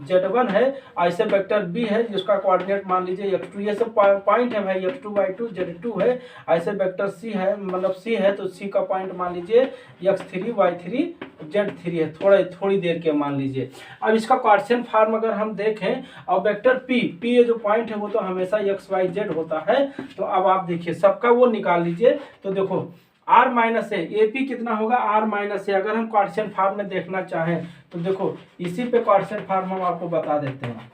z1 है। ऐसे वेक्टर B है जिसका कोऑर्डिनेट मान लीजिए x2, ये सब पॉइंट है भाई, x2 y2 z2 है। ऐसे वेक्टर C है, मतलब C है तो C का पॉइंट मान लीजिए x3 y3 z3 है, थोड़ी देर के मान लीजिए। अब इसका कार्टेशियन फॉर्म अगर हम देखें, और वेक्टर P ये जो पॉइंट है वो तो हमेशा x y z होता है। तो अब आप देखिए सबका वो निकाल लीजिए, तो देखो R माइनस ए, AP कितना होगा, R माइनस ए। अगर हम कार्टेशियन फॉर्म में देखना चाहें तो देखो इसी पे कार्टेशियन फॉर्म हम आपको बता देते हैं।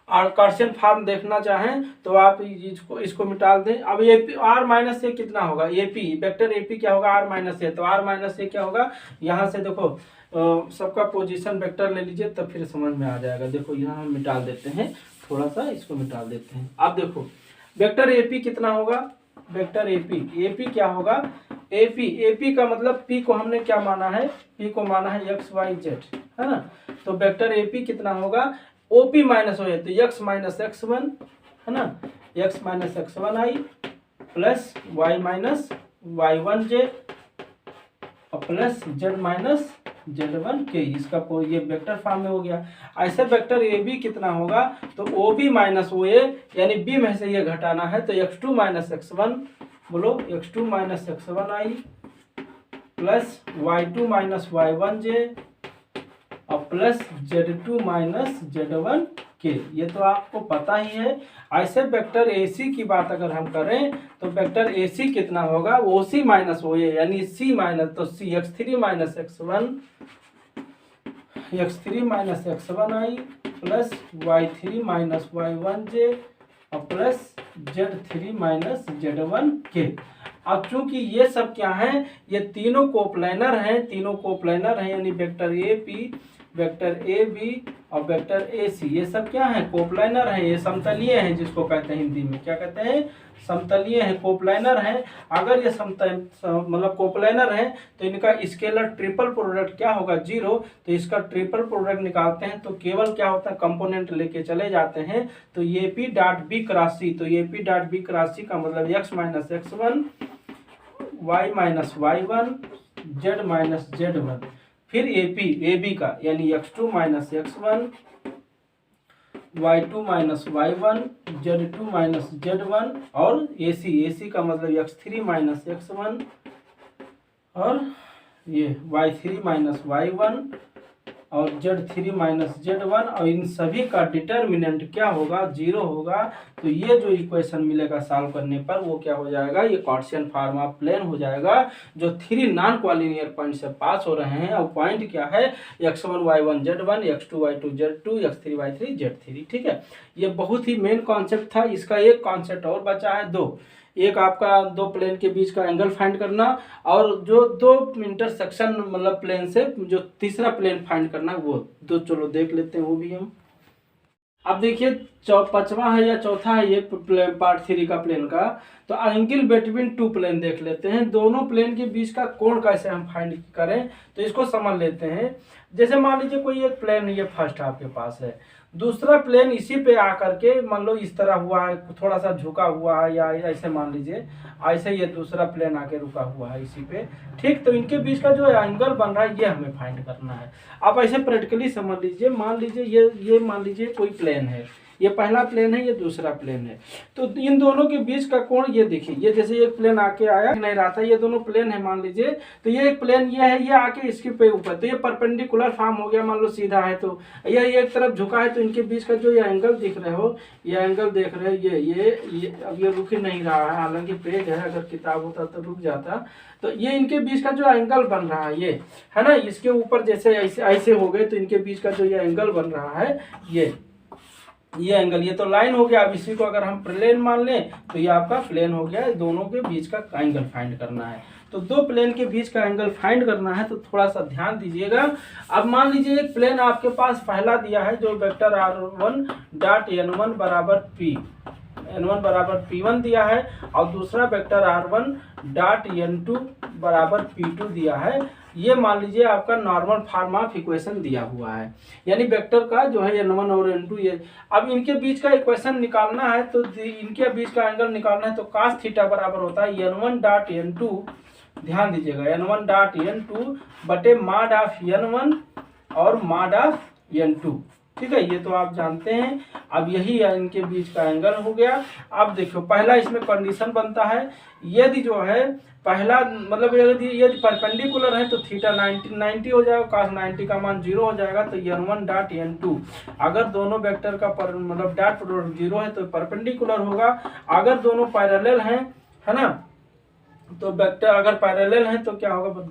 और कार्टेशियन फॉर्म देखना चाहें तो आप इसको मिटा दें। अब AP R माइनस ए कितना होगा, AP वेक्टर AP क्या होगा, R माइनस ए। तो R माइनस ए क्या होगा, यहाँ से देखो सबका पोजीशन वेक्टर ले लीजिए तब फिर समझ में आ जाएगा। देखो यहाँ हम मिटा देते हैं, थोड़ा सा इसको मिटा देते हैं। अब देखो वेक्टर AP कितना होगा, वेक्टर AP क्या होगा, AP का मतलब P को हमने क्या माना है, P को माना है x y z, है ना। तो वेक्टर AP कितना होगा, OP माइनस OA, तो x माइनस x1, है ना, x minus x1 i plus y minus y1 j और plus z minus z1 k। इसका ये वेक्टर फॉर्म में हो गया। ऐसे वेक्टर AB कितना होगा, तो OB माइनस OA, यानी B में से ये घटाना है, तो x2 माइनस x1, बोलो x2 minus x1 i plus y2 minus y1 j और plus z2 minus z1 k। ये तो आपको पता ही है। ऐसे वेक्टर AC की बात अगर हम करें तो वेक्टर AC कितना होगा, OC माइनस OA, यानी C माइनस, तो C x3 minus x1 i plus y3 minus y1 j और plus z3 minus z1 k। अब चूंकि ये सब क्या है, ये तीनों कोप्लानर हैं, यानी vector A P, vector A B और वेक्टर ए सी, ये सब क्या है, कोप्लानर हैं, ये समतलीय हैं, जिसको कहते हैं हिंदी में क्या कहते हैं, समतलीय हैं, कोप्लानर हैं। अगर ये मतलब कोप्लानर हैं तो इनका स्केलर ट्रिपल प्रोडक्ट क्या होगा, 0। तो इसका ट्रिपल प्रोडक्ट निकालते हैं तो केवल क्या होता है, कंपोनेंट लेके चले जाते हैं, तो A P dot b cross c, तो A P dot b cross c का मतलब x minus x1, y minus y1, z minus z1, फिर ए बी का यानी x2 minus x1, y2 minus y1, z2 minus z1, और ए सी का मतलब x3 minus x1 और ये y3 माइनस y1 और z3 माइनस z1, और इन सभी का डिटर्मिनेंट क्या होगा, 0 होगा। तो ये जो इक्वेशन मिलेगा सॉल्व करने पर वो क्या हो जाएगा, ये कार्टेशियन फॉर्म ऑफ प्लेन हो जाएगा, जो 3 नॉन कोलिनियर पॉइंट से पास हो रहे हैं। और पॉइंट क्या है, x1 y1 z1, x2 y2 z2, x3 y3 z3। ठीक है, ये बहुत ही मेन कॉन्सेप्ट था। इसका एक कॉन्सेप्ट और बचा है, दो, एक आपका दो प्लेन के बीच का एंगल फाइंड करना, और जो दो इंटरसेक्शन मतलब प्लेन से जो तीसरा प्लेन फाइंड करना, वो दो चलो देख लेते हैं वो भी हम। अब देखिए पांचवा है या चौथा है ये पार्ट 3 का प्लेन का। तो एंगल बिटवीन टू प्लेन देख लेते हैं, दोनों प्लेन के बीच का कोण कैसे हम फाइंड करें, तो इसको समझ लेते हैं। जैसे मान लीजिए कोई एक प्लेन ये फर्स्ट आपके पास है, दूसरा प्लेन इसी पे आकर के मान लो इस तरह हुआ है, थोड़ा सा झुका हुआ है, या ऐसे मान लीजिए ऐसे ये दूसरा प्लेन आके रुका हुआ है इसी पे। ठीक, तो इनके बीच का जो एंगल बन रहा है ये हमें फाइंड करना है। आप ऐसे प्रैक्टिकली समझ लीजिए, मान लीजिए ये मान लीजिए कोई प्लेन है, ये पहला प्लेन है, ये दूसरा प्लेन है, तो इन दोनों के बीच का कोण ये देखिए, ये जैसे एक प्लेन आके आया नहीं रहा था, ये दोनों प्लेन है मान लीजिए, तो ये एक प्लेन ये है, ये आके इसके पे ऊपर, तो ये परपेंडिकुलर फॉर्म हो गया, मान लो सीधा है तो ये एक तरफ झुका है, तो इनके बीच का जो ये एंगल दिख रहे हो, ये एंगल देख रहे हो, ये अब ये रुक ही नहीं रहा है, हालांकि पेज है, अगर किताब होता तो रुक जाता। तो ये इनके बीच का जो एंगल बन रहा है ये है ना, इसके ऊपर जैसे ऐसे हो गए, तो इनके बीच का जो ये एंगल बन रहा है ये एंगल, ये तो लाइन हो गया। अब इसी को अगर हम प्लेन मान लें तो ये आपका प्लेन हो गया, दोनों के बीच का एंगल फाइंड करना है। तो दो प्लेन के बीच का एंगल फाइंड करना है, तो थोड़ा सा ध्यान दीजिएगा। अब मान लीजिए एक प्लेन आपके पास पहला दिया है, जो वेक्टर r1 डॉट n1 बराबर n1 बराबर p1 दिया है, और दूसरा वेक्टर r1 डॉट n2 बराबर p2 दिया है। ये मान लीजिए आपका नॉर्मल फॉर्म ऑफ इक्वेशन दिया हुआ है, यानी वेक्टर का जो है n1 और n2 ये। अब इनके बीच का इक्वेशन निकालना है, तो इनके बीच का एंगल निकालना है, तो cos थीटा बराबर होता है n1 डॉट n2, ध्यान दीजिएगा, n1 डॉट n2 बटे मॉड ऑफ n1 और मॉड ऑफ n2। ठीक है, ये तो आप जानते हैं। अब यही इनके बीच का एंगल हो गया। अब देखो पहला इसमें कंडीशन बनता है, यदि जो है पहला मतलब यदि परपेंडिकुलर है तो थीटा 90 हो जाएगा, cos 90 का मान 0 हो जाएगा, तो n1 डॉट n2, अगर दोनों वेक्टर का मतलब डॉट प्रोडक्ट 0 है तो परपेंडिकुलर होगा। अगर दोनों पैरेलल हैं, है ना, तो वेक्टर अगर पैरेलल हैं तो क्या होगा,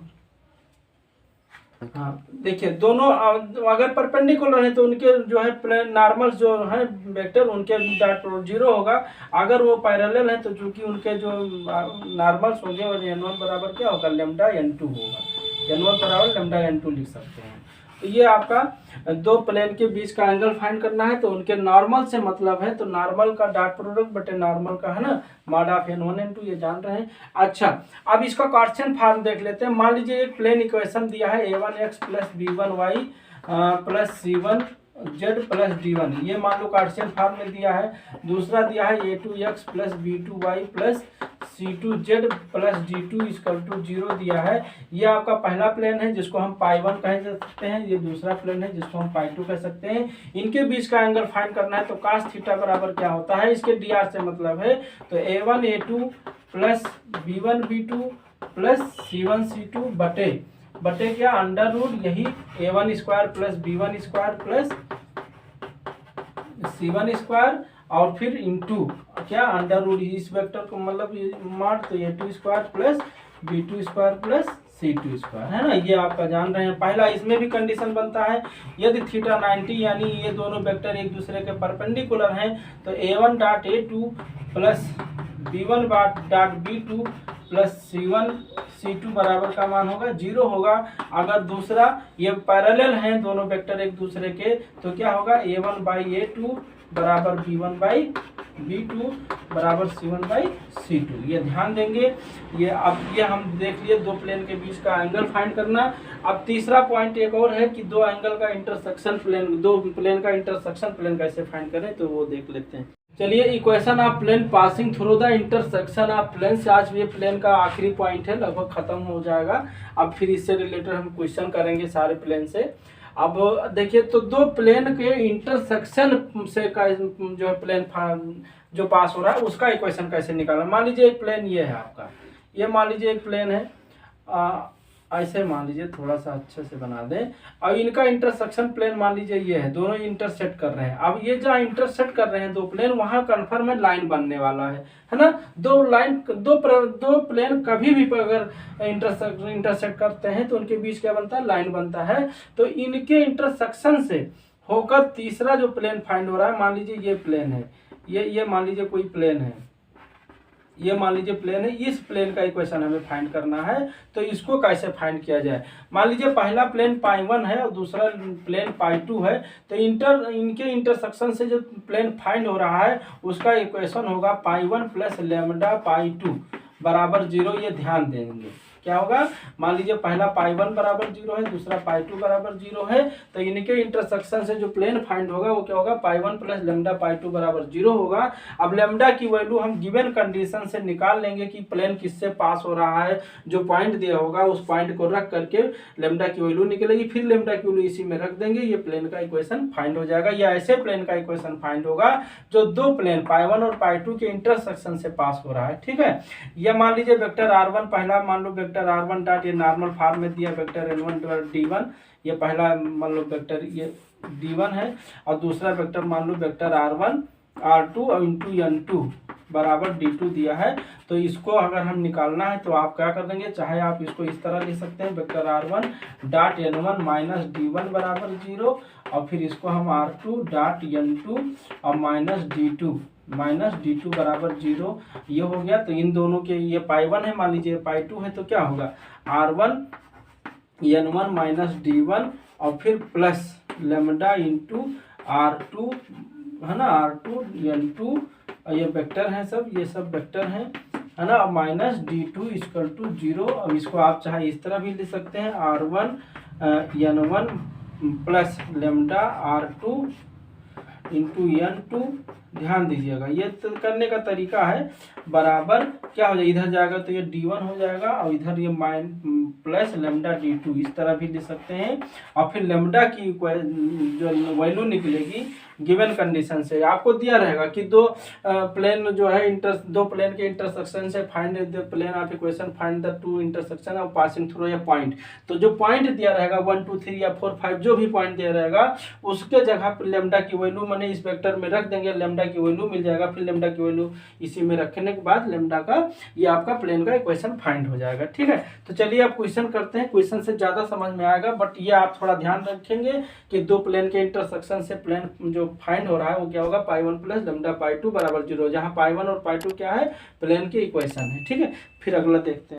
हाँ देखिए दोनों अगर परपेंडिकुलर है तो उनके जो है प्लेन नॉर्मल जो है वेक्टर उनके डॉट प्रोडक्ट 0 होगा। अगर वो पैरेलल है तो चूंकि उनके जो नॉर्मल्स होंगे और n1 बराबर क्या होगा, लेमडा n2 होगा, n1 बराबर लेमडा n2 लिख सकते हैं। तो ये आपका दो प्लेन के बीच का एंगल फाइंड करना है, तो उनके नॉर्मल से मतलब है, तो नॉर्मल का डॉट प्रोडक्ट बटे नॉर्मल का है ना, मॉड ऑफ n1 n2, ये जान रहे हैं। अच्छा, अब इसका कार्टेशियन फॉर्म देख लेते हैं। मान लीजिए एक प्लेन इक्वेशन दिया है a1x plus b1y plus c1 z plus d1, ये मान लो कार्टेशियन फॉर्म में दिया है। दूसरा दिया है a2x plus b2y plus c2z plus d2 equal to 0 दिया है। ये आपका पहला प्लेन है जिसको हम π1 कह सकते हैं, ये दूसरा प्लेन है जिसको हम π2 कह सकते हैं। इनके बीच का एंगल फाइंड करना है, तो cos थीटा बराबर क्या होता है, इसके dr से मतलब है, तो a1 a2 plus b1 b2 plus c1 c2 बटे क्या अंडर रूट यही a1 square plus b1 square plus c1 square, और फिर इंटू क्या अंडर रूट इस वेक्टर को मतलब मॉड, तो a2 square plus b2 square plus c2 square, है ना, ये आपका जान रहे हैं। पहला इसमें भी कंडीशन बनता है, यदि थीटा 90 यानी ये दोनों वेक्टर एक दूसरे के परपेंडिकुलर हैं, तो a1 dot a2 plus b1 dot b2 plus C1 C2 बराबर का मान होगा 0 होगा। अगर दूसरा ये पैरेलल हैं दोनों वेक्टर एक दूसरे के, तो क्या होगा A1/A2 बराबर B1/B2 बराबर C1/C2। ये ध्यान देंगे। ये अब ये हम देख लिए दो प्लेन के बीच का एंगल फाइंड करना। अब तीसरा पॉइंट एक और है कि दो एंगल का इंटरसेक्शन प्लेन, दो प्लेन का इंटरसेक्शन प्लेन कैसे फाइंड करें, तो वो देख लेते हैं। चलिए, equation of plane passing through the intersection of plane से आज ये प्लेन का आखिरी पॉइंट है, लगभग खत्म हो जाएगा। अब फिर इससे रिलेटेड हम क्वेश्चन करेंगे सारे प्लेन से। अब देखिए, तो दो प्लेन के इंटरसेक्शन से का जो है प्लेन जो पास हो रहा है उसका इक्वेशन कैसे निकालना। मान लीजिए एक प्लेन ये है आपका, ये मान लीजिए एक प्लेन है, ऐसे मान लीजिए, थोड़ा सा अच्छे से बना दें। और इनका इंटरसेक्शन प्लेन मान लीजिए ये है, दोनों इंटरसेक्ट कर रहे हैं। अब ये जहाँ इंटरसेक्ट कर रहे हैं दो प्लेन, वहाँ कन्फर्म है लाइन बनने वाला है ना। दो प्लेन कभी भी अगर इंटरसेक्ट करते हैं तो उनके बीच क्या बनता है, लाइन बनता है। तो इनके इंटरसेक्शन से होकर तीसरा जो प्लेन फाइंड हो रहा है, मान लीजिए ये प्लेन है, ये मान लीजिए कोई प्लेन है, ये मान लीजिए प्लेन है, इस प्लेन का इक्वेशन हमें फाइंड करना है। तो इसको कैसे फाइंड किया जाए। मान लीजिए पहला प्लेन π1 है और दूसरा प्लेन π2 है। तो इनके इंटरसेक्शन से जो प्लेन फाइंड हो रहा है उसका इक्वेशन होगा π1 प्लस लैम्डा π2 बराबर 0। ये ध्यान देंगे क्या होगा। मान लीजिए पहला π1 बराबर 0 है, दूसरा π2 बराबर 0 है। तो इनके इंटरसेक्शन से जो प्लेन फाइंड होगा वो क्या होगा, π1 प्लस लैम्डा π2 बराबर 0 होगा। अब लैम्डा की वैल्यू हम गिवन कंडीशन से निकाल लेंगे कि प्लेन किससे पास हो रहा है। जो पॉइंट दिया होगा उस पॉइंट को रख करके लैम्डा की वैल्यू निकलेगी, फिर लैम्डा की वैल्यू इसी में रख देंगे, ये प्लेन का इक्वेशन फाइंड हो जाएगा। या ऐसे प्लेन का इक्वेशन फाइंड होगा जो दो प्लेन π1 और π2 के इंटरसेक्शन से पास हो रहा है। ठीक है, यह मान लीजिए वेक्टर r1, पहला मान लो वेक्टर r1 डॉट, ये नॉर्मल फॉर्म में दिया वेक्टर n1 डॉट d1, ये पहला मान लो वेक्टर ये d1 है। और दूसरा वेक्टर मान लो वेक्टर r1 r2 और इंटू n2 बराबर d2 दिया है। तो इसको अगर हम निकालना है तो आप क्या कर देंगे, चाहे आप इसको इस तरह लिख सकते हैं, vector r1 dot n1 minus d1 बराबर 0, और फिर इसको हम r2 डॉट n2 और माइनस d2 बराबर 0, ये हो गया। तो इन दोनों के, ये π1 है, मान लीजिए π2 है, तो क्या होगा r1 n1 माइनस d1 और फिर प्लस लैम्डा इंटू r2 है ना, r2 n2, ये वेक्टर हैं सब, ये सब वेक्टर हैं है ना, माइनस d2 इक्वल टू 0। अब इसको आप चाहे इस तरह भी लिख सकते हैं, r1 n1 plus lambda r2 into n2। ध्यान दीजिएगा, ये करने का तरीका है। बराबर क्या हो जाएगा, इधर जाएगा तो ये d1 हो जाएगा और इधर ये प्लस लैम्डा d2, इस तरह भी लिख सकते हैं। और फिर लैम्डा की जो वैल्यू निकलेगी गिवन कंडीशन से, आपको दिया रहेगा कि दो प्लेन जो है दो प्लेन के इंटरसेक्शन से find the plane of equation, find the two intersection of passing through a point. तो जो पॉइंट दिया रहेगा 1 2 3 या 4 5, जो भी पॉइंट दिया रहेगा उसके जगह पर लैम्डा की वैल्यू मैंने इस वेक्टर में रख देंगे, लैम्डा की वैल्यू मिल जाएगा। फिर लैम्डा की वैल्यू इसी में रखने के बाद लैम्डा का ये आपका प्लेन का इक्वेशन फाइंड हो जाएगा। ठीक है, तो चलिए आप क्वेश्चन करते हैं। क्वेश्चन से ज़्यादा समझ में आएगा, बट ये आप थोड़ा ध्यान रखेंगे कि दो प्लेन के इंटरसेक्शन से प्लेन जो फाइंड हो रहा है वो क्या होगा, π1 प्लस लैम्डा π2 बराबर 0, जहाँ π1 और π2 क्या है, प्लेन के इक्वेशन है। ठीक है, फिर अगला देखते हैं।